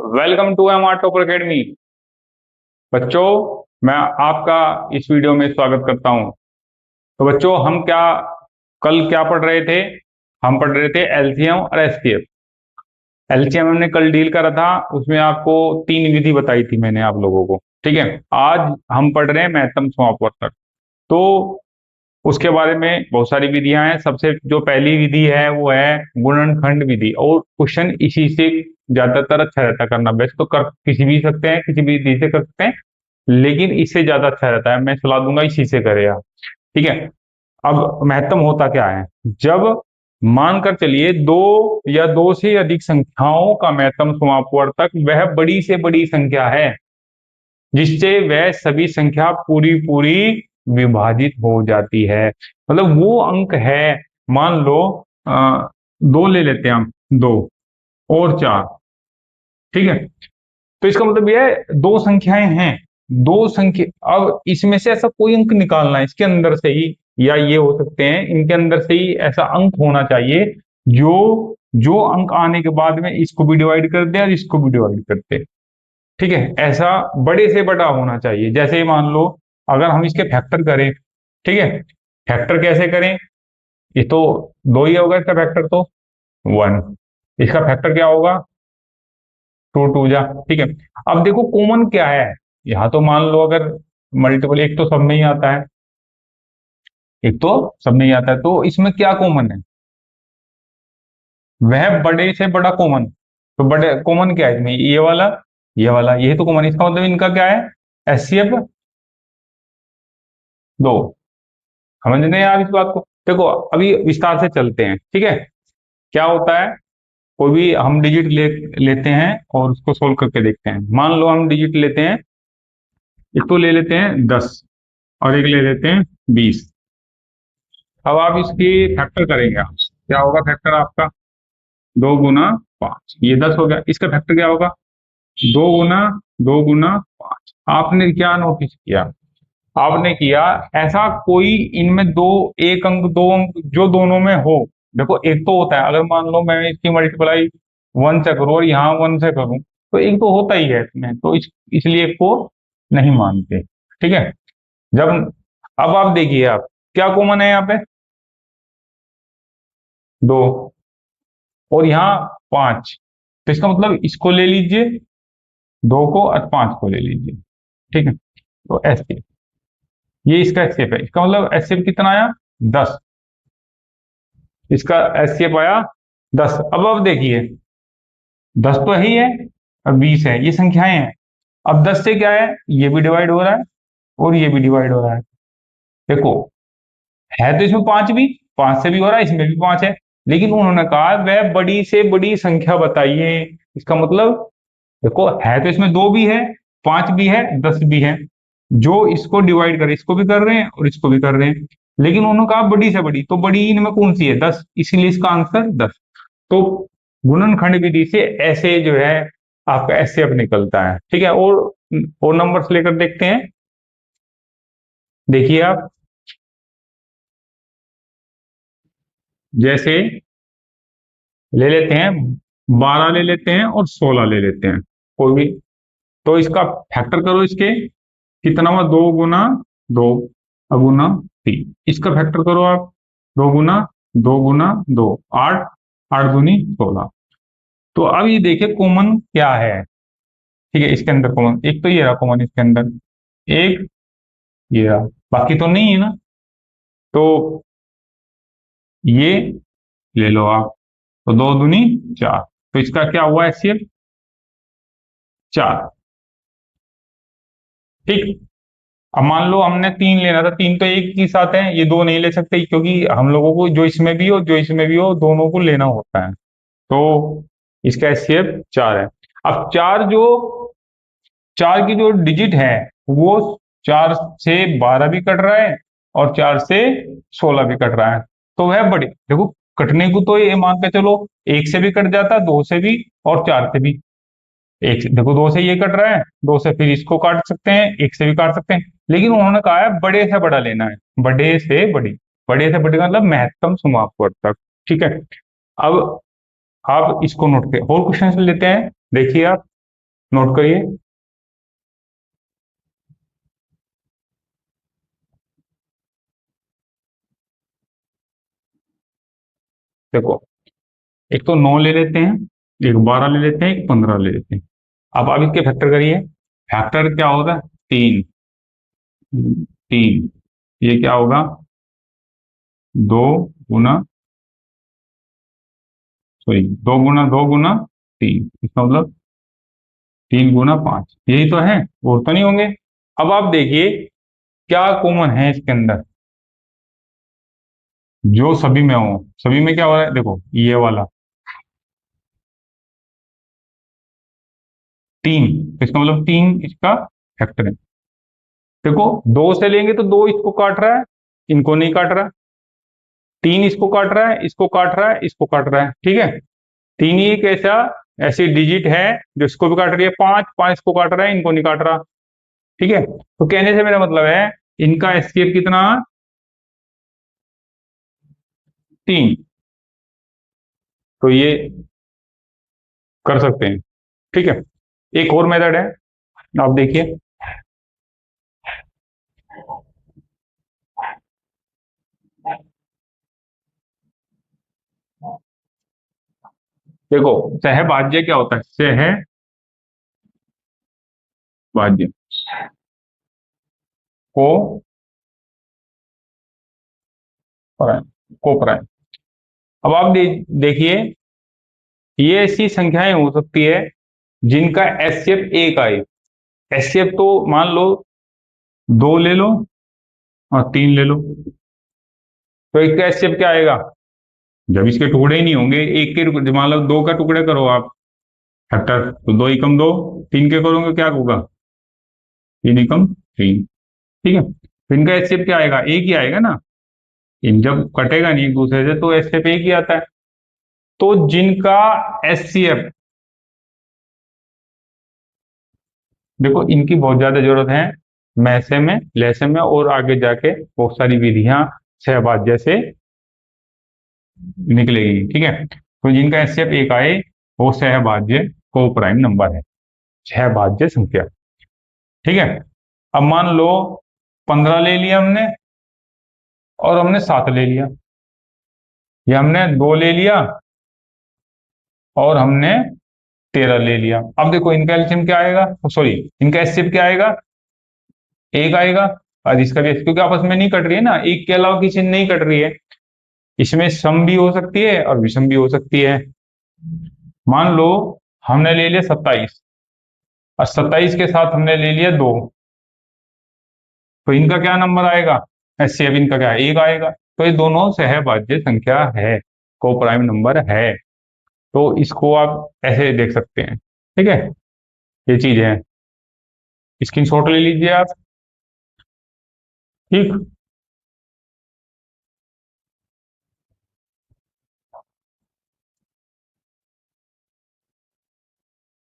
Welcome to M R topper academy. बच्चों, मैं आपका इस वीडियो में स्वागत करता हूं। तो बच्चों, हम कल क्या पढ़ रहे थे? हम पढ़ रहे थे एलसीएम और एचसीएफ। एलसीएम हमने कल डील करा था, उसमें आपको 3 विधि बताई थी मैंने आप लोगों को। ठीक है, आज हम पढ़ रहे हैं महत्तम समापवर्तक। तो उसके बारे में बहुत सारी विधियां हैं। सबसे जो पहली विधि है वो है गुणनखंड विधि, और क्वेश्चन इसी से ज्यादातर अच्छा रहता है करना। वैसे तो कर किसी भी सकते हैं, किसी भी विधि से कर सकते हैं, लेकिन इससे ज्यादा अच्छा रहता है। मैं सलाह दूंगा इसी से करें आप। ठीक है। अब महत्तम होता क्या है? जब मानकर चलिए दो या दो से अधिक संख्याओं का महत्तम समापवर्तक वह बड़ी से बड़ी संख्या है जिससे वह सभी संख्या पूरी पूरी विभाजित हो जाती है। मतलब वो अंक है, मान लो 2 ले लेते हैं हम, 2 और 4। ठीक है, तो इसका मतलब यह है दो संख्याएं हैं, दो संख्या। अब इसमें से ऐसा कोई अंक निकालना है इसके अंदर से ही, या ये हो सकते हैं इनके अंदर से ही ऐसा अंक होना चाहिए जो जो अंक आने के बाद में इसको भी डिवाइड कर दे और इसको भी डिवाइड कर दे। ठीक है, ऐसा बड़े से बड़ा होना चाहिए। जैसे मान लो अगर हम इसके फैक्टर करें, ठीक है, फैक्टर कैसे करें? ये तो 2 ही होगा, इसका फैक्टर तो 1। इसका फैक्टर क्या होगा? 2 2 जा। ठीक है, अब देखो कॉमन क्या है। यहाँ तो मान लो अगर मल्टीपल, एक तो सब में ही आता है, एक तो सब में ही आता है, तो इसमें क्या कॉमन है? वह बड़े से बड़ा कॉमन। तो बड़े कॉमन क्या है इसमें? ये वाला, ये वाला, ये तो कॉमन। इसका मतलब इनका क्या है? एचसीएफ 2। समझ रहे हैं आप इस बात को? देखो अभी विस्तार से चलते हैं। ठीक है, क्या होता है, कोई भी हम डिजिट लेते हैं और उसको सोल्व करके देखते हैं। मान लो हम डिजिट लेते हैं, एक तो ले लेते हैं 10 और एक ले लेते हैं 20। अब आप इसकी फैक्टर करेंगे, आप क्या होगा फैक्टर आपका? 2 गुना 5, ये 10 हो गया। इसका फैक्टर क्या होगा? 2 गुना 5। आपने क्या नोटिस किया? आपने किया ऐसा कोई इनमें दो, एक अंक, दो अंक जो दोनों में हो। देखो एक तो होता है, अगर मान लो मैं इसकी मल्टीप्लाई 1 से करूं और यहाँ 1 से करूं, तो एक तो होता ही है इसमें, तो इसलिए को नहीं मानते। ठीक है, जब अब आप देखिए, आप क्या कॉमन है यहाँ पे? 2 और यहाँ 5। तो इसका मतलब इसको ले लीजिए, 2 को और 5 को ले लीजिए। ठीक है, तो एसकेप, ये इसका एसकेप है। इसका मतलब एसकेप कितना आया? 10। इसका एसकेप आया 10। अब देखिए 10 तो ही है और 20 है, ये संख्याएं हैं। अब 10 से क्या है, ये भी डिवाइड हो रहा है और ये भी डिवाइड हो रहा है। देखो है तो इसमें 5 भी, 5 से भी हो रहा है, इसमें भी 5 है, लेकिन उन्होंने कहा वह बड़ी से बड़ी संख्या बताइए। इसका मतलब देखो है तो इसमें 2 भी है, 5 भी है, 10 भी है। जो इसको डिवाइड करे इसको भी कर रहे हैं और इसको भी कर रहे हैं, लेकिन उन्होंने कहा बड़ी से बड़ी, तो बड़ी इनमें कौन सी है? 10, इसीलिए इसका आंसर 10। तो गुणनखंड विधि से ऐसे जो है आपका ऐसे अब निकलता है। ठीक है, और नंबर्स लेकर देखते हैं। देखिए आप, जैसे ले लेते हैं 12 ले लेते हैं और 16 ले लेते हैं, कोई भी। तो इसका फैक्टर करो, इसके कितना हुआ? 2 गुना 2 अगुना 3। इसका फैक्टर करो आप, 2 गुना 2 8, 8 दूनी 16। तो अब ये देखिए कॉमन क्या है। ठीक है, इसके अंदर कॉमन एक तो ये रहा, कॉमन इसके अंदर एक ये रहा, बाकी तो नहीं है ना। तो ये ले लो आप, तो 2 दूनी 4। तो इसका क्या हुआ एचसीएफ? 4। ठीक, अब मान लो हमने 3 लेना था, 3 तो एक ही साथ है, ये 2 नहीं ले सकते क्योंकि हम लोगों को जो इसमें भी हो जो इसमें भी हो दोनों को लेना होता है। तो इसका एचसीएफ 4 है। अब 4 की जो डिजिट है वो 4 से 12 भी कट रहा है और 4 से 16 भी कट रहा है। तो वह बड़ी, देखो कटने को तो ये मान के चलो, 1 से भी कट जाता, 2 से भी और 4 से भी। एक से देखो 2 से ये कट रहा है, 2 से फिर इसको काट सकते हैं, 1 से भी काट सकते हैं, लेकिन उन्होंने कहा है बड़े से बड़ा लेना है। बड़े से बड़ी, बड़े से बड़ी का मतलब महत्तम समापवर्तक। ठीक है, अब आप इसको नोट करें और क्वेश्चन लेते हैं। देखिए आप, नोट करिए। देखो, एक तो 9 ले लेते हैं, एक 12 ले लेते हैं, एक 15 ले लेते हैं। अब आप इसके फैक्टर करिए। फैक्टर क्या होगा? 3। 3, ये क्या होगा? 2 गुना, सॉरी, 2 गुना 2 गुना 3, इसका मतलब 3 गुना 5, यही तो है, और तो नहीं होंगे। अब आप देखिए क्या कॉमन है इसके अंदर, जो सभी में हो। सभी में क्या हो रहा है? देखो ये वाला 3, इसका मतलब 3 इसका फैक्टर है। देखो, 2 से लेंगे तो 2 इसको काट रहा है, इनको नहीं काट रहा। 3 इसको काट रहा है, इसको काट रहा है, इसको काट रहा है, ठीक है। 3 ही एक ऐसी डिजिट है जो इसको भी काट रही है। 5, 5 इसको काट रहा है, इनको नहीं काट रहा, ठीक है। तो कहने से मेरा मतलब है इनका एस्केप कितना? 3। तो ये कर सकते हैं, ठीक है। एक और मेथड है, आप देखिए। देखो, सहभाज्य क्या होता है? सहभाज्य को प्राइम, को प्राइम। अब आप देखिए, ये ऐसी संख्याएं हो सकती है जिनका एचसीएफ एक आए। एचसीएफ तो मान लो 2 ले लो और 3 ले लो, तो एक का एचसीएफ क्या आएगा? जब इसके टुकड़े ही नहीं होंगे, एक के मान लो 2 का टुकड़े करो आप फैक्टर, तो 2 एकम 2, 3 के करोगे क्या होगा? 3 एकम 3, ठीक है। तो इनका एचसीएफ क्या आएगा? एक ही आएगा ना। इन जब कटेगा नहीं एक दूसरे से तो एचसीएफ एक ही आता है। तो जिनका एचसीएफ, देखो इनकी बहुत ज्यादा जरूरत है, मैसे में, लैसे में, और आगे जाके बहुत सारी विधियां सहभाज्य से निकलेगी, ठीक है। तो जिनका एचसीएफ एक आए वो सहभाज्य को प्राइम नंबर है, सहभाज्य संख्या, ठीक है। अब मान लो 15 ले लिया हमने और हमने 7 ले लिया, या हमने 2 ले लिया और हमने 13 ले लिया। अब देखो इनका एलसीएम क्या आएगा, सॉरी, इनका एचसीएफ क्या आएगा? एक आएगा। और इसका भी, क्योंकि आपस में नहीं कट रही है ना, एक के अलावा किसी ने नहीं कट रही है। इसमें सम भी हो सकती है और विषम भी हो सकती है। मान लो हमने ले लिया 27 और 27 के साथ हमने ले लिया 2, तो इनका क्या नंबर आएगा? एचसीएफ इनका क्या है? एक आएगा। तो ये दोनों सहभाज्य संख्या है, को प्राइम नंबर है। तो इसको आप ऐसे देख सकते हैं, ठीक है। ये चीज है, स्क्रीनशॉट ले लीजिए आप, ठीक।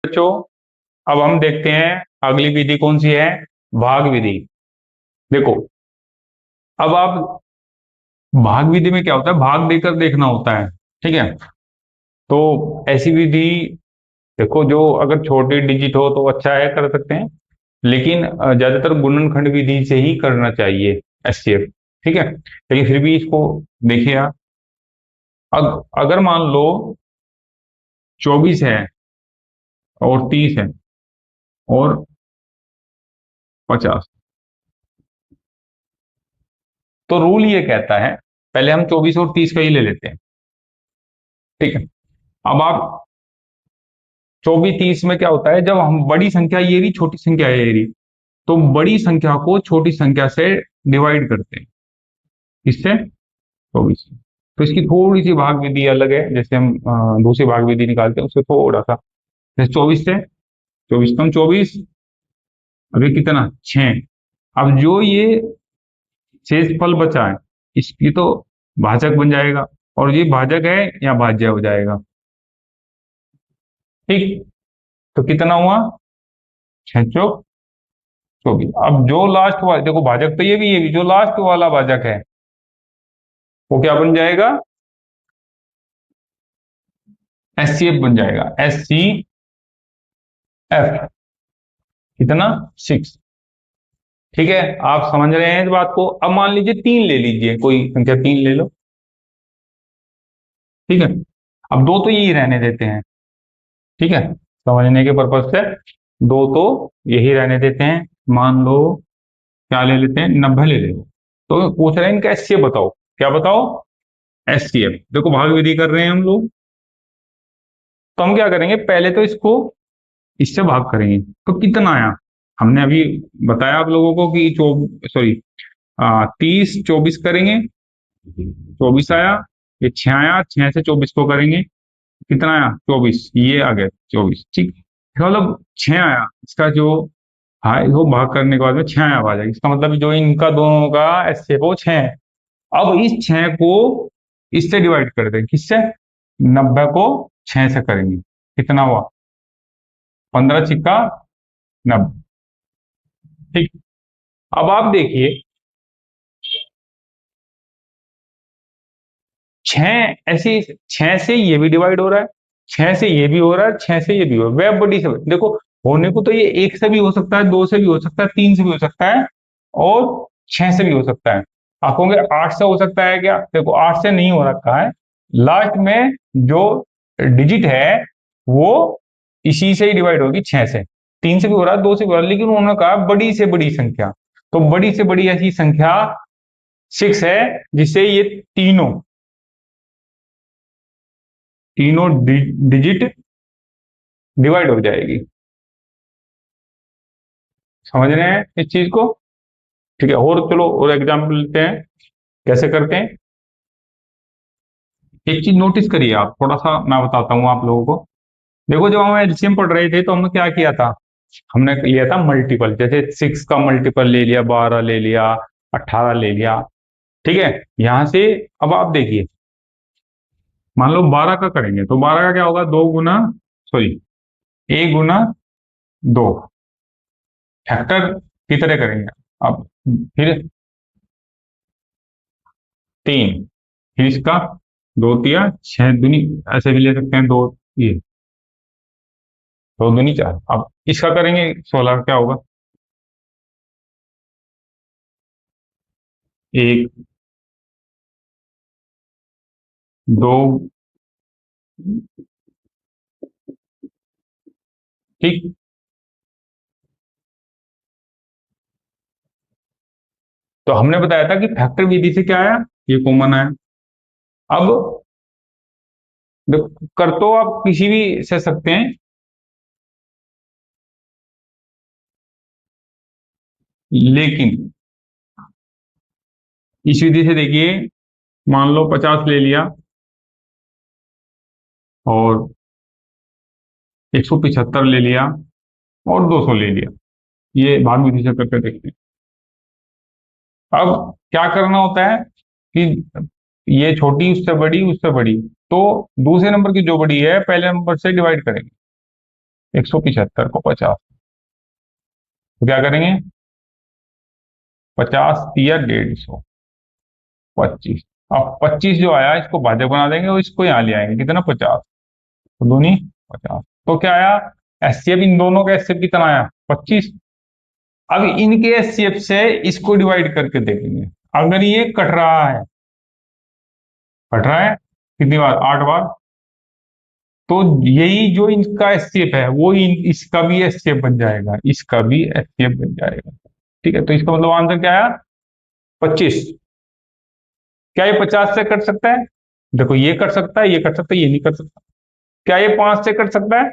बच्चों, अब हम देखते हैं अगली विधि कौन सी है, भाग विधि। देखो, अब आप, भाग विधि में क्या होता है? भाग देकर देखना होता है, ठीक है। तो ऐसी विधि, देखो जो अगर छोटी डिजिट हो तो अच्छा है, कर सकते हैं, लेकिन ज्यादातर गुणनखंड विधि से ही करना चाहिए एचसीएफ, ठीक है। लेकिन फिर भी इसको देखिए आप, अगर मान लो 24 है और 30 है और 50, तो रूल ये कहता है पहले हम 24 और 30 का ही ले लेते हैं, ठीक है। अब आप 24 30 में क्या होता है, जब हम बड़ी संख्या, ये रही छोटी संख्या है, ये रही, तो बड़ी संख्या को छोटी संख्या से डिवाइड करते हैं, इससे 24। तो इसकी थोड़ी सी भाग विधि अलग है, जैसे हम दूसरी भाग विधि निकालते हैं उससे थोड़ा सा। जैसे 24 से 24 कम 24, अभी कितना? 6। अब जो ये शेष फल बचा है, इसकी तो भाजक बन जाएगा, और ये भाजक है या भाज्य हो जाएगा, ठीक। तो कितना हुआ? 6 चौक 24। अब जो लास्ट वाला, देखो भाजक तो ये भी, जो लास्ट वाला भाजक है वो क्या बन जाएगा? एचसीएफ बन जाएगा, एचसीएफ, कितना 6। ठीक है, आप समझ रहे हैं इस बात को। अब मान लीजिए 3 ले लीजिए, कोई संख्या 3 ले लो। ठीक है, अब दो तो यही रहने देते हैं। ठीक है, समझने के पर्पज से दो तो यही रहने देते हैं। मान लो क्या ले लेते हैं, 90 ले लेते। तो पूछ रहे हैं इनका एचसीएफ बताओ। क्या बताओ? एचसीएफ। देखो भाग विधि कर रहे हैं हम लोग, तो हम क्या करेंगे, पहले तो इसको इससे भाग करेंगे। तो कितना आया? हमने अभी बताया आप लोगों को कि 30 24 करेंगे, 24 आया। ये 6 आया, 6 से 24 को करेंगे, कितना आया? 24। ये आ गया 24। ठीक, इसका मतलब 6 आया। इसका जो हाँ, वो भाग करने के बाद में 6 आ जाएगा। इसका मतलब जो इनका दोनों का एचसीएफ वो 6 है। अब इस 6 को इससे डिवाइड कर दें। किससे? 90 को 6 से करेंगे, कितना हुआ? 15 छिक्का 90। ठीक, अब आप देखिए, 6 ऐसे 6 से ये भी डिवाइड हो रहा है, 6 से ये भी हो रहा है, 6 से ये भी हो रहा है। वह बड़ी से बड़ी। देखो, होने को तो ये 1 से भी हो सकता है, 2 से भी हो सकता है, 3 से भी हो सकता है, और 6 से भी हो सकता है। आप कहोगे 8 से हो सकता है क्या? देखो, 8 से नहीं हो रखा है। लास्ट में जो डिजिट है वो इसी से ही डिवाइड होगी, 6 से। 3 से भी हो रहा है, 2 से भी हो रहा है, लेकिन उन्होंने कहा बड़ी से बड़ी संख्या। तो बड़ी से बड़ी ऐसी संख्या 6 है, जिससे ये तीनों तीनों डिजिट डिवाइड हो जाएगी। समझ रहे हैं इस चीज को? ठीक है, और चलो और एग्जाम्पल लेते हैं, कैसे करते हैं। एक चीज नोटिस करिए आप, थोड़ा सा मैं बताता हूँ आप लोगों को। देखो, जब हम एलसीएम पढ़ रहे थे तो हमने क्या किया था, हमने लिया था मल्टीपल। जैसे 6 का मल्टीपल ले लिया, 12 ले लिया, 18 ले लिया। ठीक है, यहां से अब आप देखिए, मान लो 12 का करेंगे तो 12 का क्या होगा? 2 गुना, सॉरी, 1 गुना 2। फैक्टर की तरह करेंगे। अब फिर 3, फिर इसका 2 तिया 6 दूनी, ऐसे भी ले सकते हैं। दो ये 2 दूनी 4। अब इसका करेंगे 16 का क्या होगा? 1 2। ठीक, तो हमने बताया था कि फैक्टर विधि से क्या आया, ये कॉमन आया। अब देखो, कर तो आप किसी भी से सकते हैं, लेकिन इस विधि से देखिए, मान लो 50 ले लिया और 175 ले लिया और 200 ले लिया। ये भाग विधि से करके देखते हैं। अब क्या करना होता है कि ये छोटी उससे बड़ी, उससे बड़ी, तो दूसरे नंबर की जो बड़ी है पहले नंबर से डिवाइड करेंगे। 175 को 50, तो क्या करेंगे? 50 तिया 150, 25। अब 25 जो आया इसको भाजक बना देंगे और इसको यहाँ ले आएंगे, कितना? 50। तो दूनी 50। तो क्या आया? एचसीएफ इन दोनों का एचसीएफ कितना आया? 25। अब इनके एचसीएफ से इसको डिवाइड करके देखेंगे। अगर ये कट रहा है, कट रहा है कितनी बार? 8 बार। तो यही जो इनका एचसीएफ है वो इसका भी एचसीएफ बन जाएगा, इसका भी एचसीएफ बन जाएगा। ठीक है, तो इसका मतलब आंसर क्या आया? 25। क्या ये 50 से कट सकता है? देखो, ये कट सकता है, ये कट सकता है, ये नहीं कर सकता। क्या ये 5 से कट सकता है?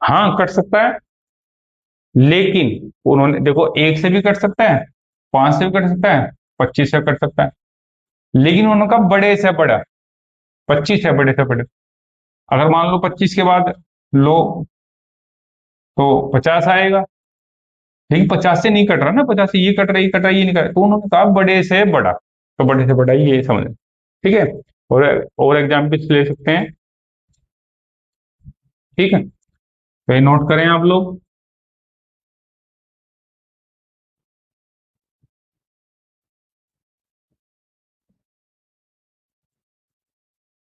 हाँ, कट सकता है। लेकिन उन्होंने देखो, 1 से भी कट सकता है, 5 से भी कट सकता है, 25 से कट सकता है। लेकिन उनका बड़े से बड़ा 25 है, बड़े से बड़े। अगर मान लो 25 के बाद लो तो 50 आएगा। लेकिन 50 से नहीं कट रहा ना, 50 से ये कट रहा है, ये कट रहा है, ये नहीं कट रहा, तो उन्होंने कहा बड़े से बड़ा। तो बड़े से बड़ा ही ये समझ। ठीक है, और एग्जाम्पल्स ले सकते हैं। ठीक है, तो ये नोट करें आप लोग।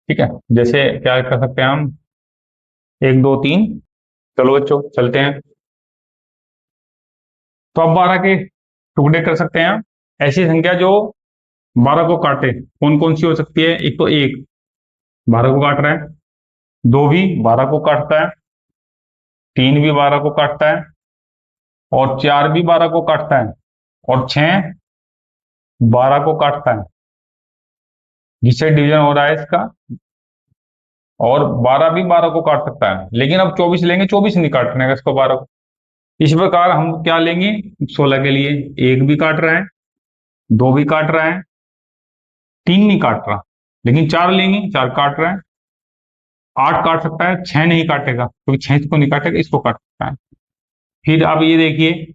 ठीक है, जैसे क्या कर सकते हैं हम, 1 2 3। चलो बच्चों चलते हैं। तो अब 12 के टुकड़े कर सकते हैं। ऐसी संख्या जो 12 को काटे कौन कौन सी हो सकती है? एक तो 1 12 को काट रहा है, 2 भी 12 को काटता है, 3 भी 12 को काटता है, और 4 भी 12 को काटता है, और 6 12 को काटता है, जिससे डिवीजन हो रहा है इसका। और 12 भी 12 को काट सकता है, लेकिन अब 24 लेंगे, 24 नहीं काटने का इसको 12 को। इस प्रकार हम क्या लेंगे? 16 के लिए 1 भी काट रहा है, 2 भी काट रहा है, 3 नहीं काट रहा, लेकिन 4 लेंगे, 4 काट रहा है, 8 काट सकता है, 6 नहीं काटेगा क्योंकि 6 इसको नहीं काटेगा, इसको काट सकता है। फिर अब ये देखिए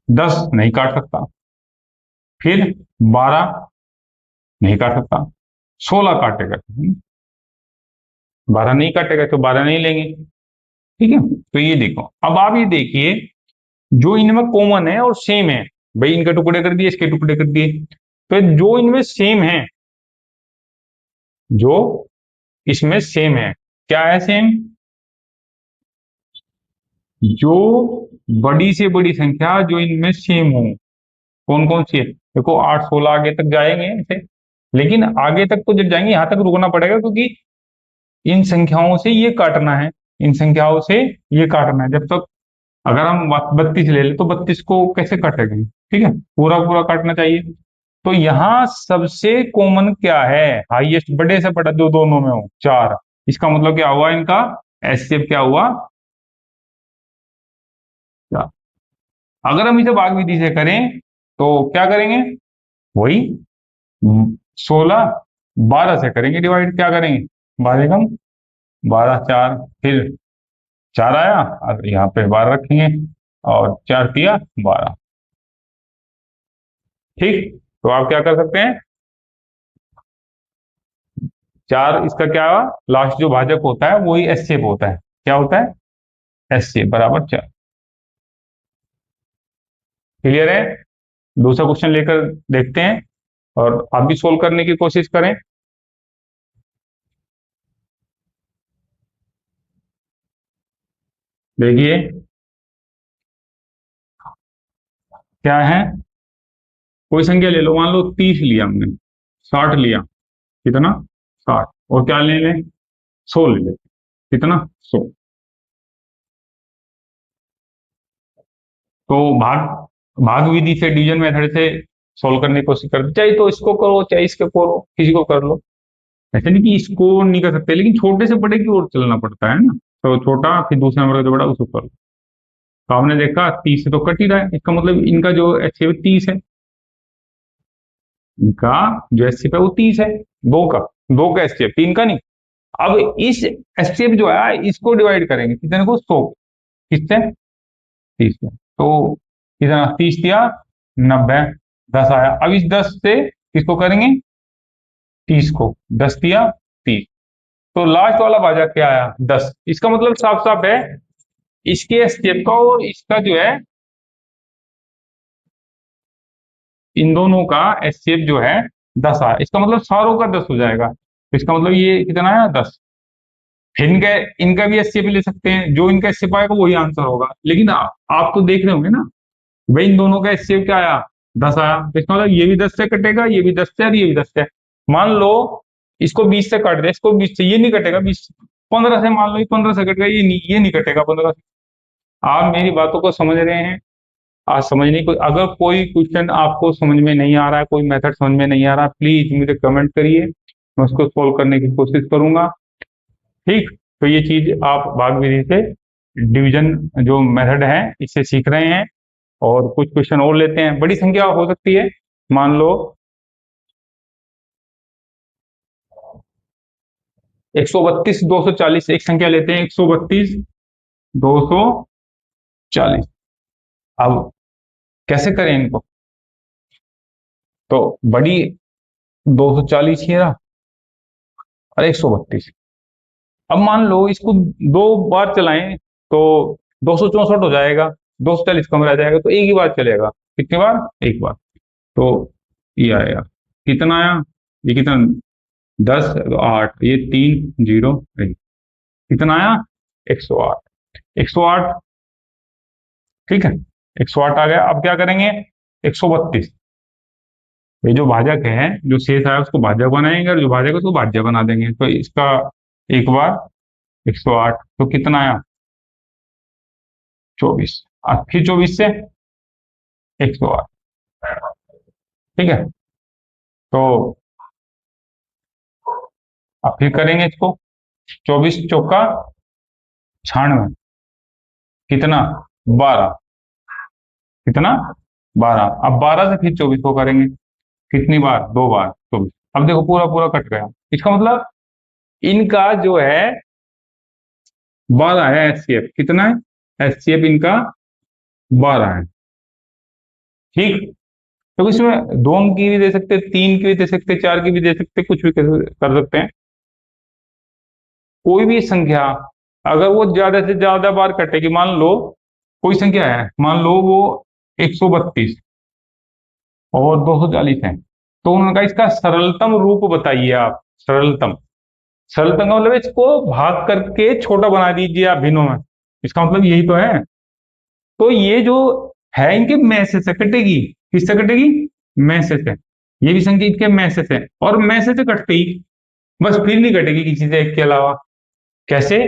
10 नहीं काट सकता, फिर 12 नहीं काट सकता, 16 काटेगा। 12 नहीं काटेगा तो 12 नहीं लेंगे। ठीक है, तो ये देखो, अब आप ये देखिए जो इनमें कॉमन है और सेम है, भाई इनके टुकड़े कर दिए, इसके टुकड़े कर दिए, तो जो इनमें सेम है, जो इसमें सेम है, क्या है सेम? जो बड़ी से बड़ी संख्या जो इनमें सेम हो, कौन कौन सी है? देखो 8 16 आगे तक जाएंगे ऐसे, लेकिन आगे तक तो जब जाएंगे यहां तक रुकना पड़ेगा, क्योंकि इन संख्याओं से ये काटना है, इन संख्याओं से ये काटना है। जब तक अगर हम 32 ले लें तो 32 को कैसे काटेंगे? ठीक है, पूरा पूरा काटना चाहिए। तो यहाँ सबसे कॉमन क्या है? हाईएस्ट, बड़े से बड़ा जो दोनों में हो, 4। इसका मतलब क्या हुआ इनका? एचसीएफ क्या हुआ? 4। अगर हम इसे भाग विधि से करें तो क्या करेंगे? वही 16 12 से करेंगे डिवाइड। क्या करेंगे? 12 कम 12 4, फिर 4 आया और यहाँ पे 12 रखेंगे, और 4 तिया 12। ठीक, तो आप क्या कर सकते हैं? 4 इसका क्या हुआ? लास्ट जो भाजक होता है वही एचसीएफ होता है। क्या होता है? एचसीएफ बराबर 4। क्लियर है? दूसरा क्वेश्चन लेकर देखते हैं, और आप भी सोल्व करने की कोशिश करें। देखिए क्या है, कोई संख्या ले लो, मान लो 30 लिया हमने, 60 लिया, कितना? 60, और क्या ले लें? 100 ले लें, कितना? 100। तो भाग भाग विधि से, डिवीजन मेथड से सोल्व करने की कोशिश करते, चाहे तो इसको करो चाहे इसको करो, किसी को कर लो। ऐसे नहीं कि इसको नहीं कर सकते, लेकिन छोटे से बड़े की ओर चलना पड़ता है ना। तो छोटा, फिर दूसरे नंबर का जो बड़ा उसको कर लो। तो आपने देखा 30 से तो कट ही रहा है, इसका मतलब इनका जो एच 30 है, इनका जो एच है वो 30 है। दो का, दो का एच 3 का नहीं। अब इस एच जो है इसको डिवाइड करेंगे कितने को? 100। किससे? 30 से। तो कितना? 30 दिया 90, 10 आया। अब इस 10 से किसको करेंगे? 30 को। 10 दिया 30, तो लास्ट वाला भाजक क्या आया? 10। इसका मतलब साफ साफ है, इसके स्टेप का और इसका जो है, इन दोनों का एचसीएफ जो है 10 आया। इसका मतलब सारों का 10 हो जाएगा, तो इसका मतलब ये कितना आया? 10। फिर इनका इनका भी एचसीएफ ले सकते हैं, जो इनका एचसीएफ आएगा वही आंसर होगा। लेकिन आप तो देख रहे होंगे ना, भाई इन दोनों का एचसीएफ क्या आया? 10 आया, तो इसका मतलब ये भी 10 से कटेगा, ये भी 10 से, और ये भी 10 से। मान लो इसको 20 से काट दे, इसको 20 से, ये नहीं कटेगा। 20 15 से, मान लो ये 15 से कटेगा, ये नहीं कटेगा 15 से। आप मेरी बातों को समझ रहे हैं? आज समझने को, अगर कोई क्वेश्चन आपको समझ में नहीं आ रहा है, कोई मेथड समझ में नहीं आ रहा, प्लीज मुझे कमेंट करिए, मैं उसको सोल्व करने की कोशिश करूंगा। ठीक, तो ये चीज आप भाग विधि से डिवीजन जो मेथड है इससे सीख रहे हैं। और कुछ क्वेश्चन और लेते हैं, बड़ी संख्या हो सकती है, मान लो 132 240, एक संख्या लेते हैं 132 240। अब कैसे करें इनको? तो बड़ी 240 ही रहा और 132। अब मान लो इसको 2 बार चलाएं तो 264 हो जाएगा, 240 कम रह जाएगा, तो एक ही बार चलेगा। कितनी बार? एक बार। तो ये आएगा, कितना आया? ये कितना? 10 तो 8, ये 3 0 1, कितना आया? 108। 108 ठीक है, 108 आ गया। अब क्या करेंगे, 132, ये जो भाजक है, जो शेष आया उसको भाजक बनाएंगे, और जो भाजक है उसको भाज्य बना देंगे। तो इसका एक बार 108, तो कितना आया, 24। अब फिर 24 से 108, ठीक है। तो अब फिर करेंगे इसको, 24 चौका 96, कितना, 12, कितना, 12। अब 12 से फिर 24 को करेंगे, कितनी बार, 2 बार, 24। अब देखो पूरा पूरा कट गया। इसका मतलब इनका जो है 12 है एचसीएफ, कितना है एचसीएफ इनका, 12 है। ठीक, तो इसमें 2 अंक की भी दे सकते, 3 की भी दे सकते, 4 की भी दे सकते, कुछ भी कर सकते हैं। कोई भी संख्या अगर वो ज्यादा से ज्यादा बार कटेगी, मान लो कोई संख्या है, मान लो वो 132 और 240 है, तो उन्होंने कहा इसका सरलतम रूप बताइए आप, सरलतम। सरलतम का मतलब इसको भाग करके छोटा बना दीजिए आप भिन्नों में, इसका मतलब यही तो है। तो ये जो है इनके मैसेज से कटेगी, किससे कटेगी, मैसेज से। ये भी संख्या इनके मैसेज है, और मैसेज से कटते ही बस, फिर नहीं कटेगी किसी से एक के अलावा। कैसे,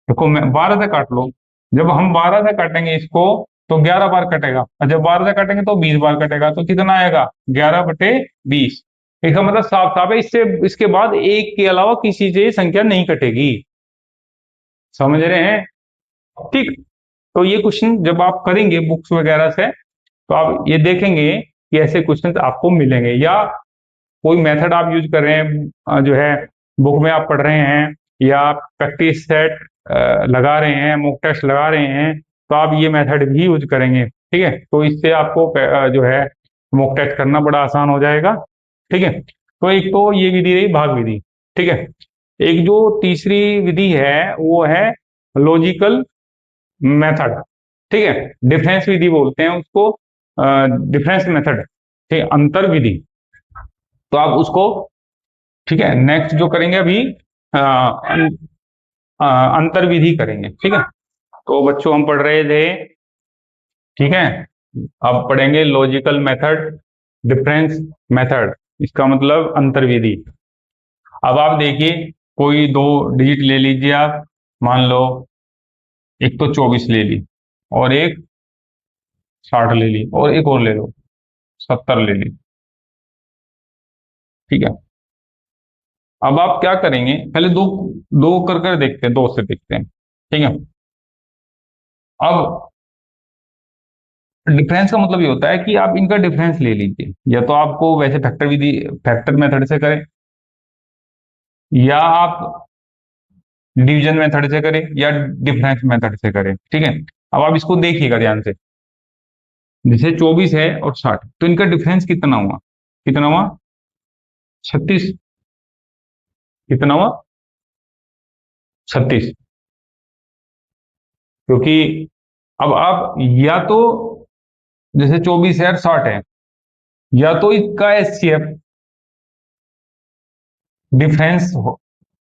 देखो मैं 12 से काट लो, जब हम 12 से काटेंगे इसको तो 11 बार कटेगा, और जब 12 से काटेंगे तो 20 बार कटेगा, तो कितना आएगा, 11/20। इसका मतलब साफ साफ है, इससे इसके बाद एक के अलावा किसी से संख्या नहीं कटेगी। समझ रहे हैं, ठीक। तो ये क्वेश्चन जब आप करेंगे बुक्स वगैरह से, तो आप ये देखेंगे कि ऐसे क्वेश्चन आपको मिलेंगे, या कोई मेथड आप यूज कर रहे हैं, जो है बुक में आप पढ़ रहे हैं, या आप प्रैक्टिस सेट लगा रहे हैं, मॉक टेस्ट लगा रहे हैं, तो आप ये मेथड भी यूज करेंगे, ठीक है। तो इससे आपको जो है मॉक टेस्ट करना बड़ा आसान हो जाएगा, ठीक है। तो एक तो ये विधि रही भाग विधि, ठीक है। एक जो तीसरी विधि है वो है लॉजिकल मेथड, ठीक है, डिफरेंस विधि बोलते हैं उसको, डिफरेंस मेथड, ठीक है, अंतर विधि। तो आप उसको, ठीक है, नेक्स्ट जो करेंगे अभी अंतर विधि करेंगे, ठीक है। तो बच्चों हम पढ़ रहे थे, ठीक है, अब पढ़ेंगे लॉजिकल मेथड, डिफरेंस मेथड, इसका मतलब अंतर विधि। अब आप देखिए, कोई 2 डिजिट ले लीजिए आप, मान लो एक तो 24 ले ली, और एक 60 ले ली, और एक और ले लो 70 ले ली, ठीक है। अब आप क्या करेंगे, पहले दो दो कर देखते हैं, 2 से देखते हैं, ठीक है। अब डिफरेंस का मतलब ये होता है कि आप इनका डिफरेंस ले लीजिए, या तो आपको वैसे फैक्टर विधि, फैक्टर मेथड से करें, या आप डिवीजन मेथड से करें, या डिफरेंस मेथड से करें, ठीक है। अब आप इसको देखिएगा ध्यान से, जैसे 24 है और 60, तो इनका डिफरेंस कितना हुआ, कितना हुआ, 36, कितना हुआ, 36। क्योंकि अब आप या तो, जैसे 24 है और 60 है, या तो इसका एचसीएफ डिफरेंस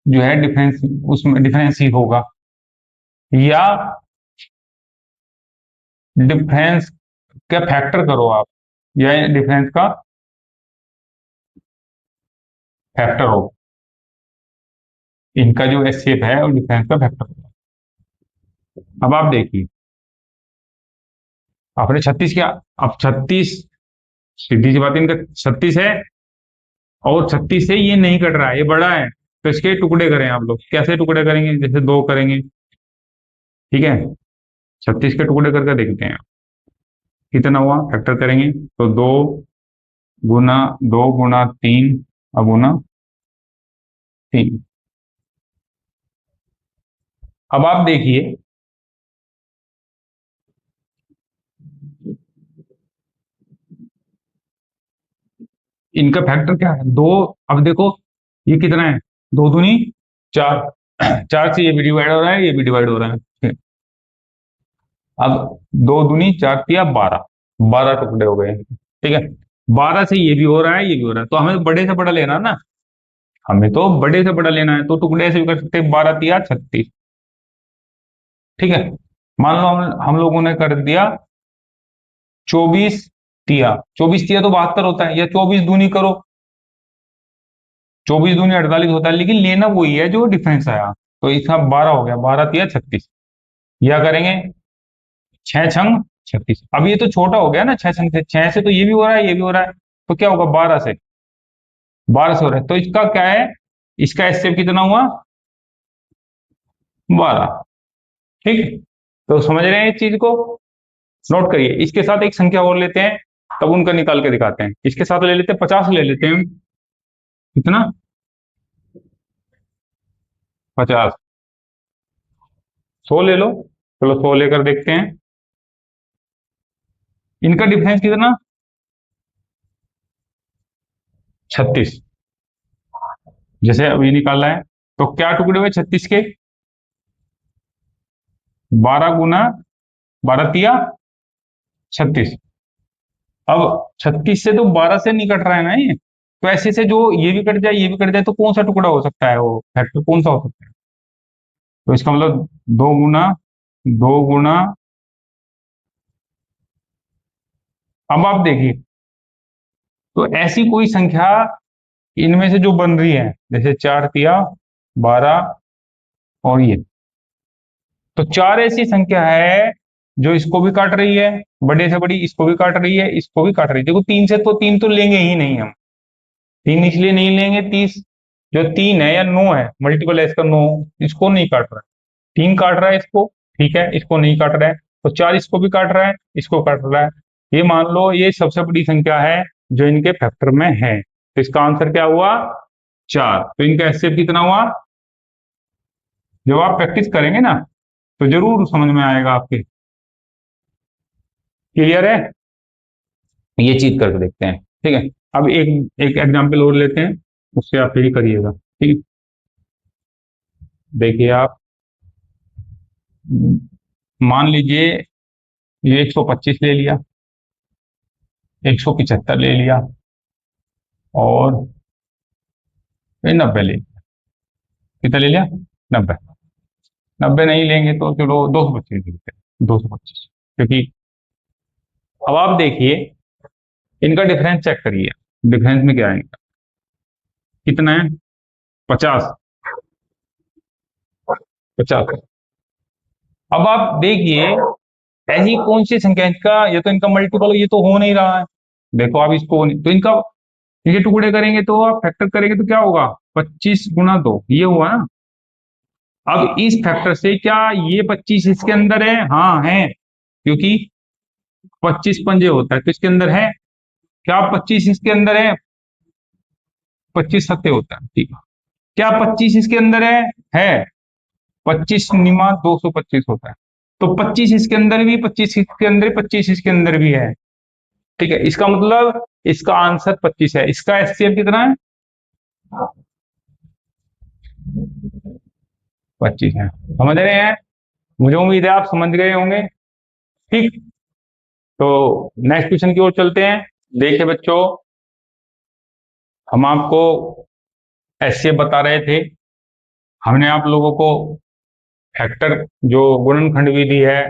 जो है डिफरेंस, उसमें डिफरेंस ही होगा, या डिफरेंस का फैक्टर करो आप, या डिफरेंस का फैक्टर हो, इनका जो एचसीएफ है और डिफरेंस का फैक्टर होगा। अब आप देखिए, आपने 36 किया, अब 36, सीधी सी बात है, इनका 36 है, और 36 से ये नहीं कट रहा है, ये बड़ा है, तो इसके टुकड़े करें आप लोग, कैसे टुकड़े करेंगे, जैसे 2 करेंगे, ठीक है। 36 के टुकड़े करके देखते हैं कितना हुआ, फैक्टर करेंगे तो 2 गुना 3 अब आप देखिए, इनका फैक्टर क्या है, 2। अब देखो ये कितना है, 2 दूनी 4, 4 से ये भी डिवाइड हो रहा है, ये भी डिवाइड हो रहा है, ठीक है। अब 2 दूनी 4 तिया 12, 12 टुकड़े हो गए, ठीक है। 12 से ये भी हो रहा है, ये भी हो रहा है, तो हमें बड़े से बड़ा लेना ना, हमें तो बड़े से बड़ा लेना है, तो टुकड़े ऐसे भी कर सकते हैं, 12 तिया 36, ठीक है। मान लो हम लोगों ने कर दिया 24 तिया, 24 तिया तो 72 होता है, या 24 दूनी करो, 24 दूनी 48 होता है, लेकिन लेना वही है जो डिफरेंस आया। तो इसका 12 हो गया, 12 तिया 36। या करेंगे 6 छंग 36। अब ये तो छोटा हो गया ना, 6 छंग से, 6 से तो ये भी हो रहा है, ये भी हो रहा है, तो क्या होगा 12 से, 12 से हो रहा है, तो इसका क्या है, इसका एचसीएफ कितना हुआ 12। ठीक, तो समझ रहे हैं इस चीज को, नोट करिए। इसके साथ एक संख्या और लेते हैं, तब उनका निकाल के दिखाते हैं। इसके साथ ले लेते हैं 50 ले लेते हैं, कितना 50, 100 ले लो, चलो 100 लेकर देखते हैं। इनका डिफरेंस कितना 36, जैसे अभी निकाला है। तो क्या टुकड़े हुए 36 के, 12 गुना 12 तिया 36। अब 36 से तो 12 से नहीं कट रहा है ना ये, तो ऐसे से जो ये भी कट जाए ये भी कट जाए, तो कौन सा टुकड़ा हो सकता है, वो फैक्टर कौन सा हो सकता है। तो इसका मतलब 2 गुना 2 गुना, अब आप देखिए, तो ऐसी कोई संख्या इनमें से जो बन रही है, जैसे 4 तिया 12 और ये, तो 4 ऐसी संख्या है जो इसको भी काट रही है, बड़े से बड़ी इसको भी काट रही है, इसको भी काट रही है। देखो 3 से तो 3 तो लेंगे ही नहीं हम, 3 इसलिए नहीं लेंगे, 30 जो 3 है या 9 है, मल्टीपल है इसका 9, इसको नहीं काट रहा है। 3 काट रहा है इसको, ठीक है, इसको नहीं काट रहा है, तो 4 इसको भी काट रहा है, इसको काट रहा है। ये मान लो ये सबसे बड़ी संख्या है जो इनके फैक्टर में है, तो इसका आंसर क्या हुआ 4। तो इनका एचसीएफ कितना हुआ, जब आप प्रैक्टिस करेंगे ना तो जरूर समझ में आएगा आपके। क्लियर है, ये चीज करके देखते हैं, ठीक है। अब एक एक एग्जाम्पल और लेते हैं, उससे आप फिर करिएगा, ठीक है। देखिए आप, मान लीजिए ये 125 ले लिया, 175 ले लिया, और ये 90 ले लिया। कितना ले लिया 90, 90 नहीं लेंगे तो चलो 225 लेते हैं, 225, क्योंकि अब आप देखिए इनका डिफरेंस चेक करिए, डिफरेंस में क्या है इनका, कितना है 50, 50। अब आप देखिए ऐसी कौन सी संख्या, इनका ये तो इनका मल्टीपल, ये तो हो नहीं रहा है। देखो आप इसको नहीं, तो इनका ये टुकड़े करेंगे तो आप फैक्टर करेंगे तो क्या होगा 25 गुना 2, ये हुआ ना। अब इस फैक्टर से क्या ये 25 इसके अंदर है, हाँ है, क्योंकि 25 पंजे होता है तो इसके अंदर है। क्या 25 इसके अंदर है, 25 सत्ते होता है, ठीक है। क्या 25 इसके अंदर है 25 निमा 225 होता है, तो 25 इसके अंदर भी, 25 इसके अंदर, 25 इसके अंदर भी है, ठीक है। इसका मतलब इसका आंसर 25 है। इसका एचसीएफ कितना है 25 है। समझ रहे हैं, मुझे उम्मीद है आप समझ गए होंगे, ठीक। तो नेक्स्ट क्वेश्चन की ओर चलते हैं। देखिए बच्चों, हम आपको एचसीएफ बता रहे थे, हमने आप लोगों को फैक्टर जो गुणनखंड विधि है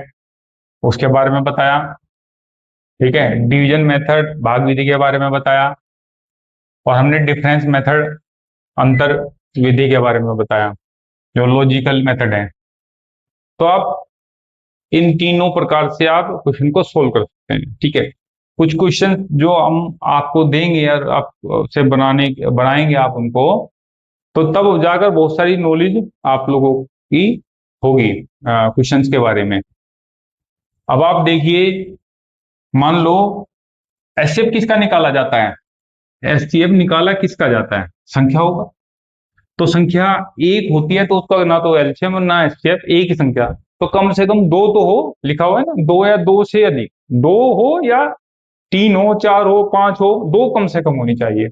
उसके बारे में बताया, ठीक है, डिवीजन मेथड भाग विधि के बारे में बताया, और हमने डिफरेंस मेथड अंतर विधि के बारे में बताया जो लॉजिकल मेथड है। तो आप इन तीनों प्रकार से आप क्वेश्चन को सोल्व कर सकते हैं, ठीक है। कुछ क्वेश्चन जो हम आपको देंगे और आप से बनाएंगे आप उनको, तो तब जाकर बहुत सारी नॉलेज आप लोगों की होगी क्वेश्चंस के बारे में। अब आप देखिए, मान लो एचसीएफ किसका निकाला जाता है, एचसीएफ निकाला किसका जाता है, संख्याओं का। तो संख्या एक होती है तो उसका ना तो एलसीएम और ना एचसीएफ, एक ही संख्या, तो कम से कम दो तो हो, लिखा हुआ है ना, दो या दो से अधिक, दो हो या 3 हो, 4 हो, 5 हो, दो कम से कम होनी चाहिए।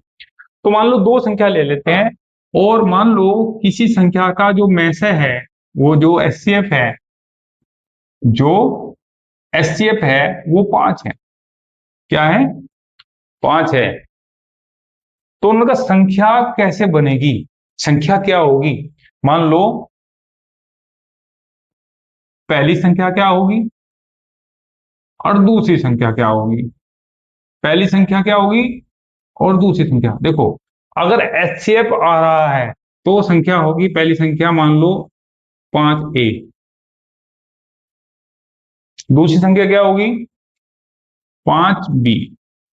तो मान लो दो संख्या ले लेते हैं, और मान लो किसी संख्या का जो मैसे है, वो जो एचसीएफ है, जो एचसीएफ है वो 5 है। क्या है 5 है। तो उनका संख्या कैसे बनेगी, संख्या क्या होगी। मान लो पहली संख्या क्या होगी और दूसरी संख्या क्या होगी, पहली संख्या क्या होगी और दूसरी संख्या। देखो अगर एचसीएफ आ रहा है तो संख्या होगी, पहली संख्या मान लो 5a, दूसरी संख्या क्या होगी 5b।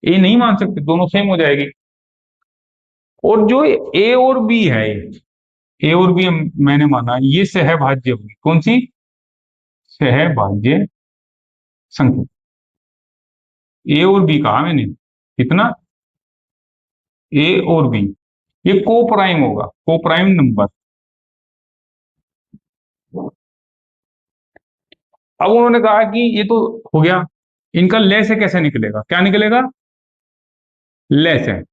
ए नहीं मान सकते, दोनों सेम हो जाएगी। और जो ए और बी है, ए और बी मैंने माना ये सहभाज्य होगी। कौन सी, सहभाज्य संख्या। ए और बी कहा मैंने, कितना, ए और बी, ये को प्राइम होगा, को प्राइम नंबर। अब उन्होंने कहा कि ये तो हो गया, इनका लेस है कैसे निकलेगा, क्या निकलेगा, लेस है।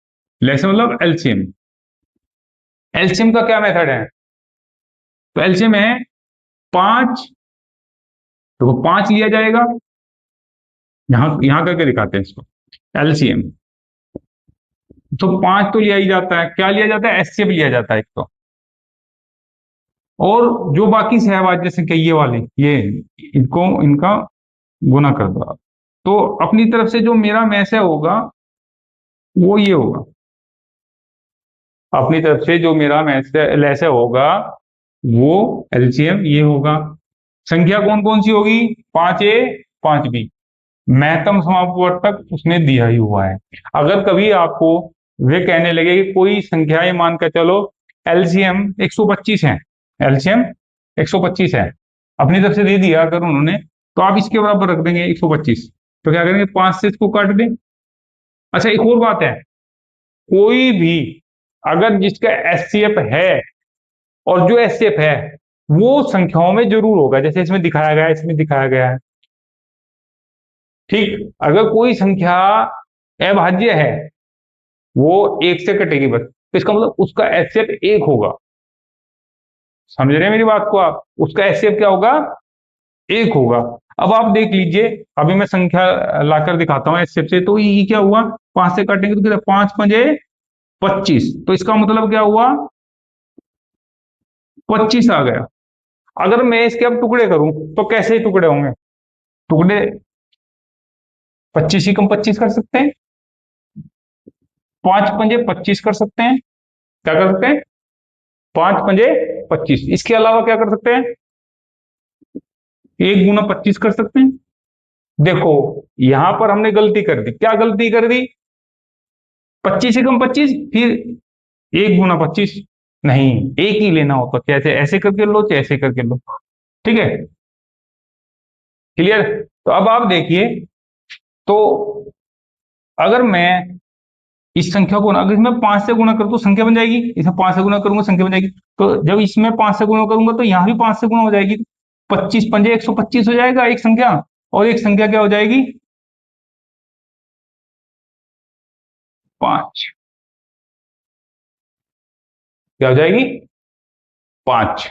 लेस मतलब एलसीएम। एलसीएम का क्या मेथड है, तो एलसीएम है 5, तो 5 लिया जाएगा, यहां यहां करके दिखाते हैं इसको, एलसीएम। तो 5 तो लिया ही जाता है, क्या लिया जाता है, एचसीएफ लिया जाता है एक तो। और जो बाकी सहवाज जैसे कि ये वाले, ये इनको इनका गुना कर दो। तो अपनी तरफ से जो मेरा मैसे होगा वो ये होगा, अपनी तरफ से जो मेरा मैसे लैसे होगा वो एलसीएम ये होगा। संख्या कौन कौन सी होगी, 5a 5b, महत्तम समापवर्तक उसने दिया ही हुआ है। अगर कभी आपको वे कहने लगे कि कोई संख्याएं मान कर चलो एलसीएम 125 है, एलसीएम 125 है, अपनी तरफ से दे दिया अगर उन्होंने, तो आप इसके बराबर रख देंगे 125, तो क्या करेंगे 5 से इसको काट दें। अच्छा एक और बात है, कोई भी अगर जिसका एचसीएफ है, और जो एचसीएफ है वो संख्याओं में जरूर होगा, जैसे इसमें दिखाया गया है, इसमें दिखाया गया है। ठीक, अगर कोई संख्या अभाज्य है वो एक से कटेगी बस, तो इसका मतलब उसका एचसीएफ एक होगा। समझ रहे हैं मेरी बात को आप, उसका एचसीएफ क्या होगा, एक होगा। अब आप देख लीजिए, अभी मैं संख्या लाकर दिखाता हूँ एचसीएफ से, तो ये क्या हुआ, 5 से काटेंगे तो कितना, 5 5 25, तो इसका मतलब क्या हुआ, 25 आ गया। अगर मैं इसके अब टुकड़े करूं तो कैसे टुकड़े होंगे, टुकड़े 25 ही कम 25 कर सकते हैं, 5 5 25 कर सकते हैं, क्या कर सकते हैं, 5 5 25। इसके अलावा क्या कर सकते हैं, 1 गुना 25 कर सकते हैं। देखो यहां पर हमने गलती कर दी, क्या गलती कर दी, 25 से कम 25, फिर 1 गुना 25, नहीं, एक ही लेना हो तो कैसे, ऐसे करके लो चाहे ऐसे करके लो। ठीक है, क्लियर। तो अब आप देखिए, तो अगर मैं इस संख्या को, अगर इसमें 5 से गुणा करूँ तो संख्या बन जाएगी, इसमें 5 से गुणा करूंगा संख्या बन जाएगी, तो जब इसमें 5 से गुणा करूंगा तो यहाँ भी 5 से गुणा हो जाएगी, 25 पंजे 125 हो जाएगा एक संख्या, और एक संख्या क्या हो जाएगी, 5, क्या हो जाएगी, 5।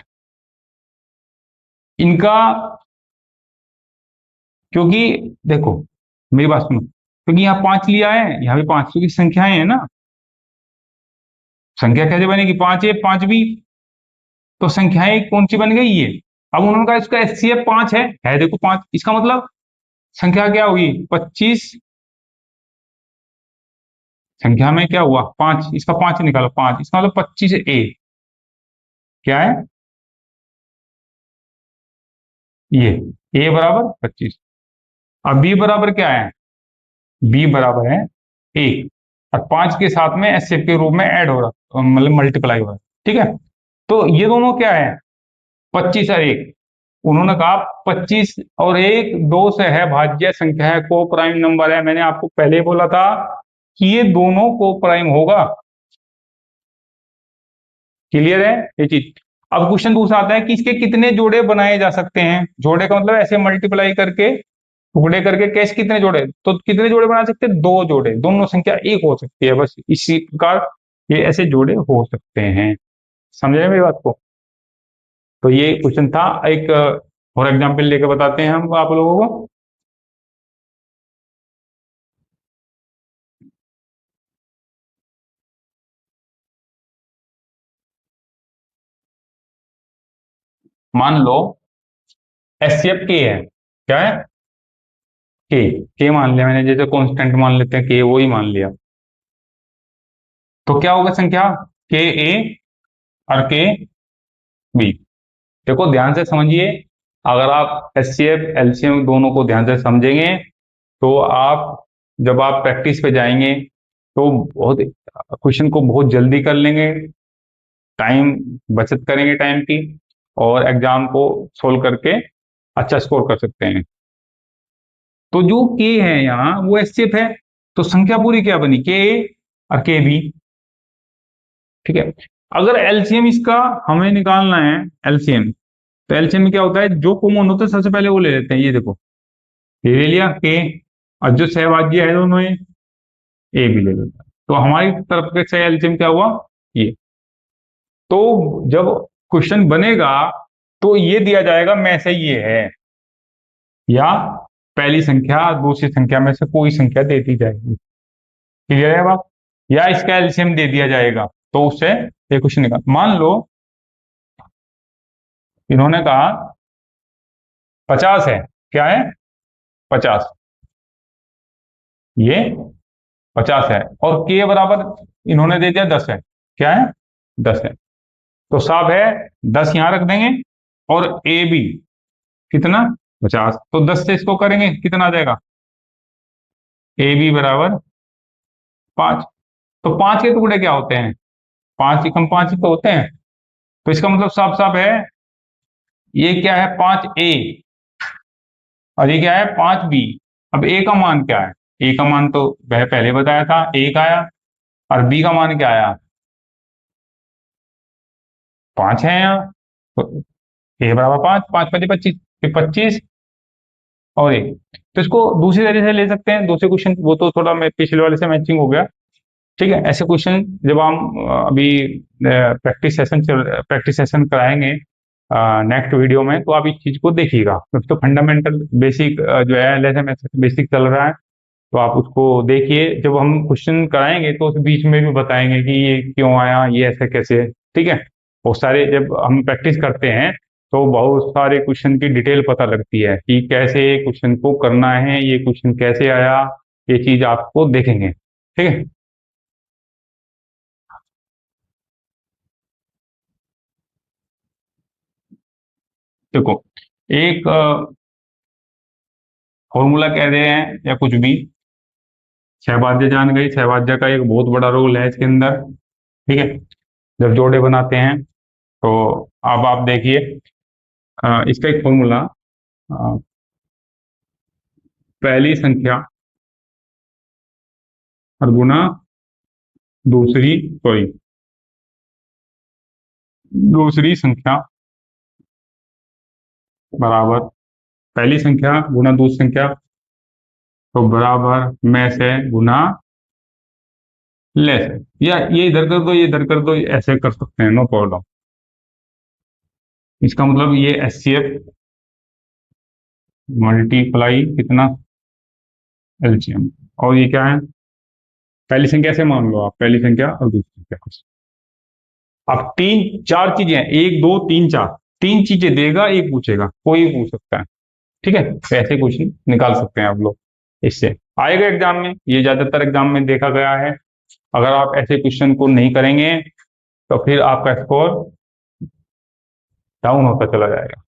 इनका, क्योंकि देखो मेरी बात सुनो, क्योंकि यहाँ 5 लिया है, यहाँ भी 5, क्योंकि संख्याएं है ना, संख्या कैसे बनेगी, 5a 5b, तो संख्याएं कौन सी बन गई ये। अब उन्होंने कहा इसका एचसीएफ 5 है देखो 5, इसका मतलब संख्या क्या होगी 25, संख्या में क्या हुआ 5, इसका 5 निकालो 5, इसका मतलब 25a, क्या है ये, a बराबर 25। अब b बराबर क्या है, b बराबर है 1, और 5 के साथ में एचसीएफ के रूप में ऐड हो रहा, मतलब मल्टीप्लाई हो रहा है। ठीक है, तो ये दोनों क्या है, 25 और 1, उन्होंने कहा 25 और 1 दो सहभाज्य संख्या है, को प्राइम नंबर है। मैंने आपको पहले ही बोला था कि ये दोनों को प्राइम होगा। क्लियर है ये चीज। अब क्वेश्चन दूसरा आता है कि इसके कितने जोड़े बनाए जा सकते हैं, जोड़े का मतलब ऐसे मल्टीप्लाई करके, टुकड़े करके कैसे, कितने जोड़े, तो कितने जोड़े बना सकते हैं, 2 जोड़े, दोनों संख्या एक हो सकती है, बस इसी प्रकार ये ऐसे जोड़े हो सकते हैं। समझ रहे हैं मेरी बात को। तो ये क्वेश्चन था एक, और एग्जाम्पल लेके बताते हैं हम आप लोगों को। मान लो एचसीएफ के है, क्या है, के मान लिया मैंने, जैसे कांस्टेंट मान लेते हैं के, वो ही मान लिया। तो क्या होगा संख्या, के ए और के बी। देखो ध्यान से समझिए, अगर आप एचसीएफ एलसीएम दोनों को ध्यान से समझेंगे तो आप, जब आप प्रैक्टिस पे जाएंगे तो बहुत क्वेश्चन को बहुत जल्दी कर लेंगे, टाइम बचत करेंगे टाइम की, और एग्जाम को सोल्व करके अच्छा स्कोर कर सकते हैं। तो जो के है यहाँ वो एचसीएफ है, तो संख्या पूरी क्या बनी, के ए और के बी। ठीक है। अगर एलसीएम इसका हमें निकालना है, एलसीएम, तो एलसीएम में क्या होता है, जो कॉमन होता है सबसे पहले वो ले लेते हैं। ये देखो, ये ले लिया के, और जो सहभाज्य है दोनों में, ए भी ले लेता है। तो हमारी तरफ के से एलसीएम क्या हुआ, ये। तो जब क्वेश्चन बनेगा तो ये दिया जाएगा में से ये है, या पहली संख्या दूसरी संख्या में से कोई संख्या दे दी जाएगी। क्लियर है बात, या इसका एलसीएम दे दिया जाएगा, तो उससे ये क्वेश्चन निकाल। मान लो इन्होंने कहा 50 है, क्या है 50, ये 50 है, और के बराबर इन्होंने दे दिया 10 है, क्या है 10 है। तो साफ है 10 यहां रख देंगे, और ए बी कितना 50, तो 10 से इसको करेंगे कितना आ जाएगा, ए बी बराबर 5। तो 5 के टुकड़े क्या होते हैं, 5 एकम 5 ही तो होते हैं। तो इसका मतलब साफ साफ है, ये क्या है 5 ए, और ये क्या है 5 बी। अब ए का मान क्या है, ए का मान तो वह पहले बताया था 1 आया, और बी का मान क्या आया 5 है यहाँ। तो ए बराबर 5, 5 × 5 = 25, फिर 25 और 1। तो इसको दूसरी तरीके से ले सकते हैं, दूसरे क्वेश्चन, वो तो थोड़ा मैं पिछले वाले से मैचिंग हो गया। ठीक है, ऐसे क्वेश्चन जब हम अभी प्रैक्टिस सेशन कराएंगे नेक्स्ट वीडियो में, तो आप इस चीज को देखिएगा। तो फंडामेंटल बेसिक जो है लेसन बेसिक चल रहा है, तो आप उसको देखिए। जब हम क्वेश्चन कराएंगे तो उस बीच में भी बताएंगे कि ये क्यों आया, ये ऐसे कैसे। ठीक है, वो सारे जब हम प्रैक्टिस करते हैं तो बहुत सारे क्वेश्चन की डिटेल पता लगती है कि कैसे क्वेश्चन को करना है, ये क्वेश्चन कैसे आया, ये चीज आपको देखेंगे। ठीक है। देखो, एक फॉर्मूला कह रहे हैं या कुछ भी, सहभाज्य जान गई, सहभाज्य का एक बहुत बड़ा रोल है इसके अंदर। ठीक है, जब जोड़े बनाते हैं तो अब आप देखिए, इसका एक फॉर्मूला, पहली संख्या और गुना दूसरी, सॉरी, दूसरी संख्या बराबर पहली संख्या गुना दूसरी संख्या, तो बराबर में से गुना लेस। या ये इधर कर दो, ये इधर कर दो, ऐसे कर सकते हैं, नो प्रॉब्लम। इसका मतलब ये एच सी एफ मल्टीप्लाई कितना एलसीएम, और ये क्या है, पहली संख्या से मान लो आप, पहली संख्या और दूसरी संख्या। अब तीन चार चीजें हैं, 1 2 3 4, तीन चीजें देगा, एक पूछेगा, कोई पूछ सकता है। ठीक है, तो ऐसे क्वेश्चन निकाल सकते हैं आप लोग, इससे आएगा एग्जाम में, ये ज्यादातर एग्जाम में देखा गया है। अगर आप ऐसे क्वेश्चन को नहीं करेंगे तो फिर आपका स्कोर डाउन होता चला जाएगा।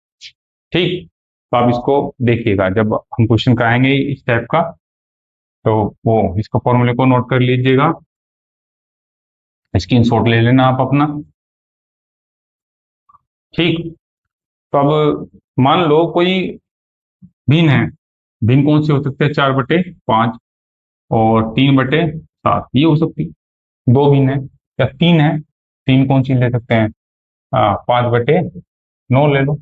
ठीक, तो आप इसको देखिएगा जब हम क्वेश्चन कराएंगे इस टाइप का, तो वो इसको फॉर्मूले को नोट कर लीजिएगा, स्क्रीनशॉट ले लेना आप अपना। ठीक, तो अब मान लो कोई भिन्न है, भिन्न कौन से हो सकते हैं, 4/5 और 3/7, ये हो सकती है। दो भिन्न है या तीन है, तीन कौन सी ले सकते हैं, 5/9 ले लो।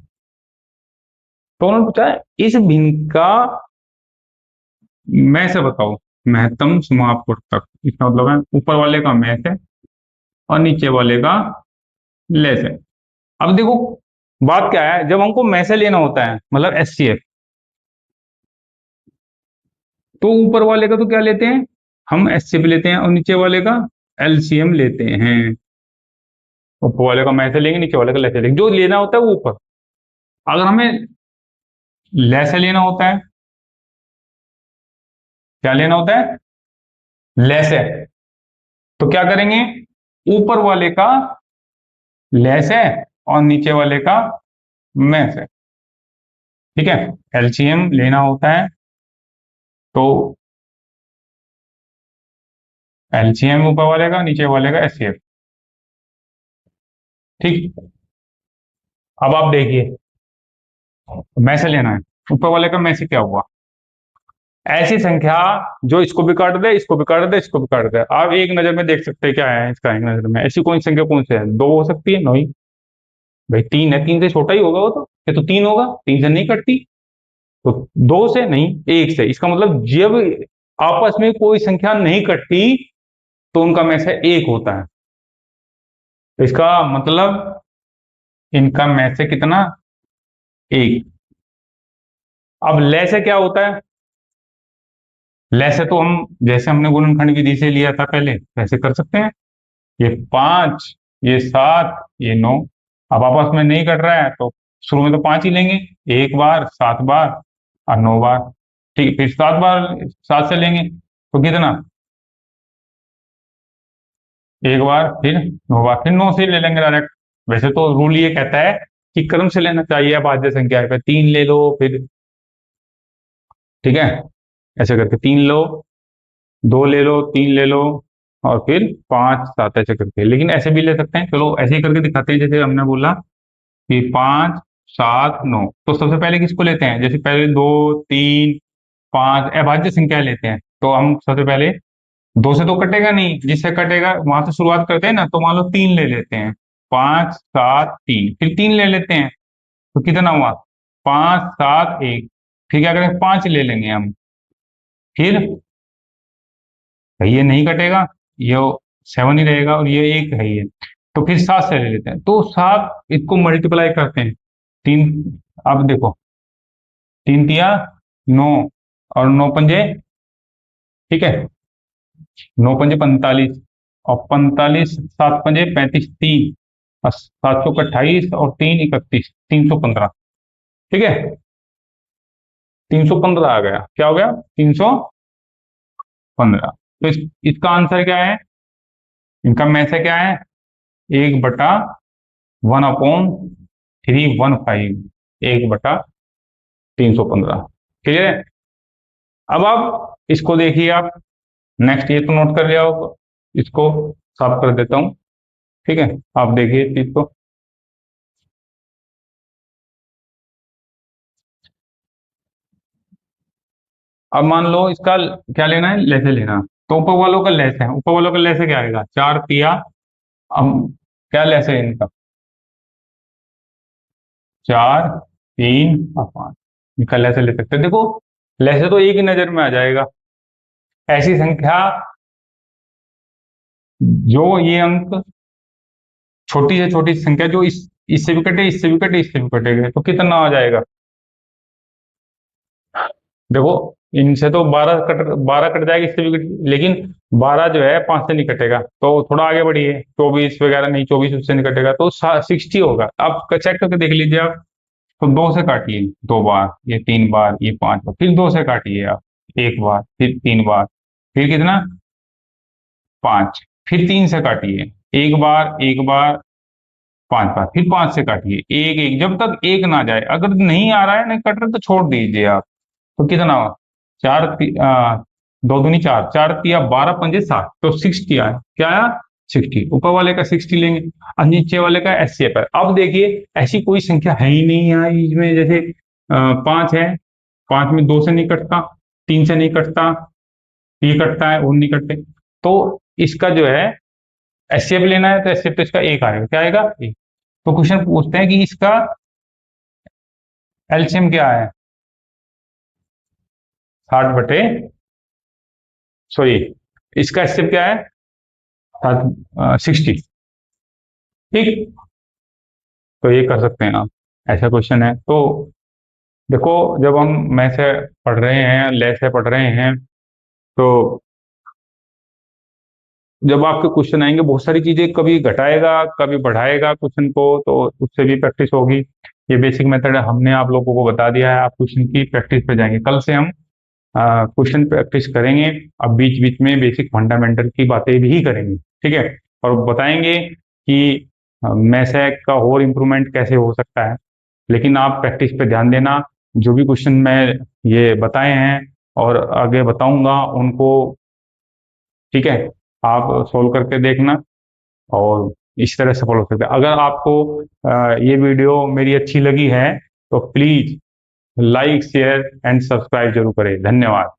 तो उन्होंने पूछा है, इस भिन्न का मैं से बताओ महत्तम समाप्त तक। इसका मतलब है ऊपर वाले का मैं से और नीचे वाले का ले से। अब देखो बात क्या है, जब हमको में से लेना होता है मतलब एचसीएफ, तो ऊपर वाले का तो क्या लेते हैं, हम एचसीएफ लेते हैं, और नीचे वाले का एलसीएम लेते हैं। ऊपर वाले का में से लेंगे, नीचे वाले का ले से लेंगे, जो लेना होता है वो ऊपर। अगर हमें ले से लेना होता है क्या लेना होता है? लेस है। तो क्या करेंगे, ऊपर वाले का लेस है और नीचे वाले का मैस है। ठीक है, एलसीएम लेना होता है तो एलसीएम ऊपर वाले का, नीचे वाले का एचसीएफ। ठीक, अब आप देखिए, मैसे लेना है, ऊपर वाले का मैसे क्या हुआ, ऐसी संख्या जो इसको भी काट दे, इसको भी काट दे, इसको भी काट दे। आप एक नजर में देख सकते हैं क्या है इसका, एक नजर में ऐसी कौन सी संख्या कौन सी है? दो हो सकती है? नहीं भाई, तीन है, तीन से छोटा ही होगा वो तो, ये तो तीन होगा, तीन से नहीं कटती। तो दो से नहीं, एक से। इसका मतलब जब आपस में कोई संख्या नहीं कटती तो उनका में से एक होता है। तो इसका मतलब इनका में से कितना? एक। अब ले से क्या होता है? ले से तो हम जैसे हमने गुणनखंड विधि से लिया था पहले वैसे कर सकते हैं। ये पांच, ये सात, ये नौ। अब आपस में नहीं कट रहा है तो शुरू में तो पांच ही लेंगे, एक बार, सात बार और नौ बार। ठीक, फिर सात बार सात से लेंगे तो कितना? एक बार, फिर नौ बार, फिर नौ से ले लेंगे डायरेक्ट। वैसे तो रूल ये कहता है कि क्रम से लेना चाहिए अभाज्य संख्या है, तीन ले लो फिर। ठीक है, ऐसे करके तीन लो, दो ले लो, तीन ले लो और फिर पांच सात, ऐसे करके। लेकिन ऐसे भी ले सकते हैं, चलो ऐसे ही करके दिखाते हैं। जैसे हमने बोला कि पांच सात नौ, तो सबसे पहले किसको लेते हैं? जैसे पहले दो तीन पांच अभाज्य संख्या लेते हैं, तो हम सबसे पहले दो से तो कटेगा नहीं, जिससे कटेगा वहां से शुरुआत करते हैं ना। तो मान लो तीन ले लेते हैं, पांच सात तीन, फिर तीन ले लेते हैं तो कितना हुआ? पांच सात एक। फिर क्या करेंगे? पांच ले लेंगे हम, फिर भाई ये नहीं कटेगा, ये सेवन ही रहेगा और ये एक है ये। तो फिर सात से ले लेते हैं, तो सात इसको मल्टीप्लाई करते हैं। तीन, अब देखो, तीन तिया नौ और नौ पंजे, ठीक है, नौ पंजे पैंतालीस और पैंतालीस, सात पंजे पैंतीस, तीन और सात सौ अट्ठाईस और तीन इकतीस, 315। ठीक है, 315 आ गया। क्या हो गया? 315। तो इसका आंसर क्या है? इनका में से क्या है? एक बटा वन अपॉन 315, एक बटा 315। क्लियर है? अब आप इसको देखिए, आप नेक्स्ट ये तो नोट कर लिया होगा, इसको साफ कर देता हूं। ठीक है, आप देखिए इस चीज को। अब मान लो इसका क्या लेना है? लेसे लेना। तो ऊपर वालों का लेस है, ऊपर वालों का लेसे क्या आएगा? चार तिया, अब क्या लेसे है इनका? चार, तीन और पांच। इनका लेसे ले सकते हैं। देखो, लेसे तो एक ही नजर में आ जाएगा। ऐसी संख्या जो ये अंक, छोटी से छोटी संख्या जो इससे भी कटे, इससे भी कटे, इससे भी कटेगा, तो कितना आ जाएगा? देखो, इनसे तो 12 कट जाएगा, इससे भी लेकिन 12 जो है पांच से नहीं कटेगा, तो थोड़ा आगे बढ़िए, 24 वगैरह नहीं, 24 उससे नहीं कटेगा, तो 60 होगा। आप चेक करके देख लीजिए आप। तो दो से काटिए, दो बार, ये तीन बार, ये पांच बार, फिर दो से काटिए आप, एक बार, फिर तीन बार, फिर कितना? पांच, फिर तीन से काटिए, एक बार, पांच बार, फिर पांच से काटिए, एक एक, जब तक एक ना जाए। अगर नहीं आ रहा है, नहीं कट रहा, तो छोड़ दीजिए आप। तो कितना हुआ? दो दूनी चार, चार तिया 12 पंजे 60, तो 60 आया। क्या आया? 60। ऊपर वाले का 60 लेंगे और नीचे वाले का एचसीएफ है। अब देखिए, ऐसी कोई संख्या है ही नहीं यहाँ इसमें। जैसे पांच है, पांच में दो से नहीं कटता, तीन से नहीं कटता, ये कटता है, और नहीं कटते। तो इसका जो है एचसीएफ लेना है, तो एचसीएफ तो इसका एक आएगा। क्या आएगा? एक। तो क्वेश्चन पूछते हैं कि इसका एलसीएम क्या है? 60 बटे, सॉरी, इसका एचसीएफ क्या है? 60। ठीक, तो ये कर सकते हैं आप, ऐसा क्वेश्चन है। तो देखो, जब हम में से पढ़ रहे हैं, ले से पढ़ रहे हैं, तो जब आपके क्वेश्चन आएंगे बहुत सारी चीजें, कभी घटाएगा कभी बढ़ाएगा क्वेश्चन को, तो उससे भी प्रैक्टिस होगी। ये बेसिक मेथड हमने आप लोगों को बता दिया है, आप क्वेश्चन की प्रैक्टिस पे जाएंगे। कल से हम क्वेश्चन प्रैक्टिस करेंगे। अब बीच बीच में बेसिक फंडामेंटल की बातें भी करेंगे, ठीक है, और बताएंगे कि मैथ्स का और इम्प्रूवमेंट कैसे हो सकता है। लेकिन आप प्रैक्टिस पे ध्यान देना। जो भी क्वेश्चन मैं ये बताए हैं और आगे बताऊंगा उनको, ठीक है, आप सोल्व करके देखना और इस तरह सफल हो सकते हैं। अगर आपको ये वीडियो मेरी अच्छी लगी है तो please like share and subscribe जरूर करें। धन्यवाद।